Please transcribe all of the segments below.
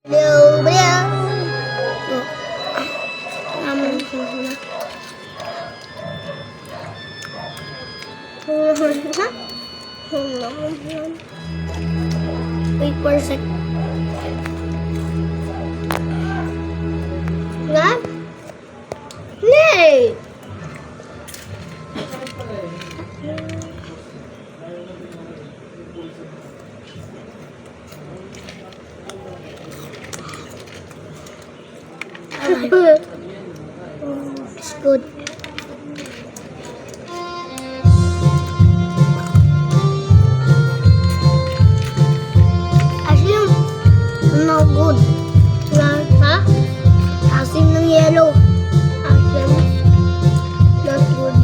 Beliau, beliau. Wait for a sec. What? Nay! It's good. Asim, no good. Ha? Asim ng yellow. Asim, not good.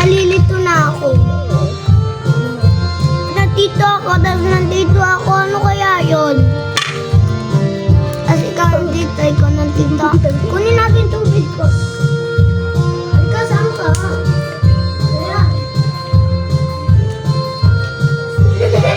Nalilito na ako. Nandito ako, tapos nandito ako. Ano kaya yun? Tapos ikaw nandito, ikaw nandito. Kunin natin tubig ko. Halika, saan ka? Ayan. Halika.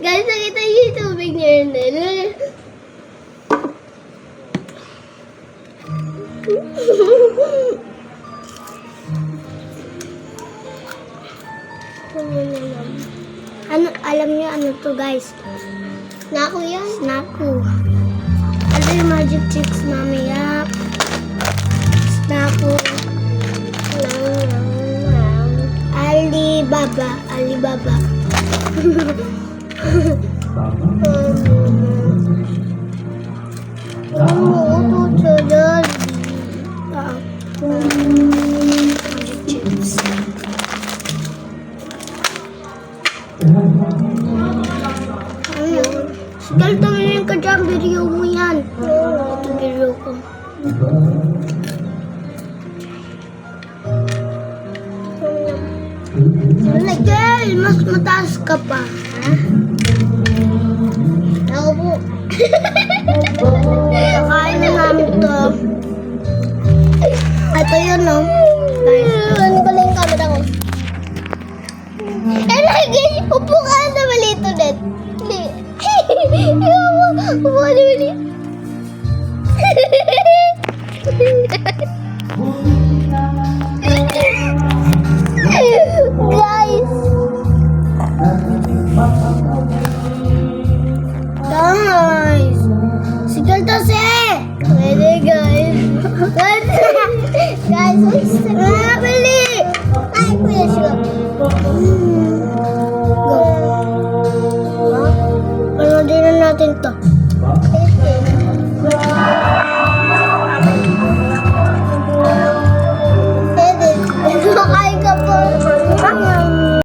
Guys, nakita niyo yung tubig niya yun. Ano, alam niyo ano to guys? Snaku yan? Snaku. Ano yung magic chicks mamaya? Snaku. Alibaba. Alibaba. Dahil tumingin ka dyan, video mo yan. Ito video ko. Nagel, mas mataas ka pa. Ha? Ako po. Nakain na namin to. Ito yun, no? Ano ko lang yung camera ko? Lagi, upo ka na malito din. Upo ka na malito. Guys! Guys! Sigal to si! Pwede guys! Guys, bali! Ay, kuya siya! Go! Panoodin na natin to.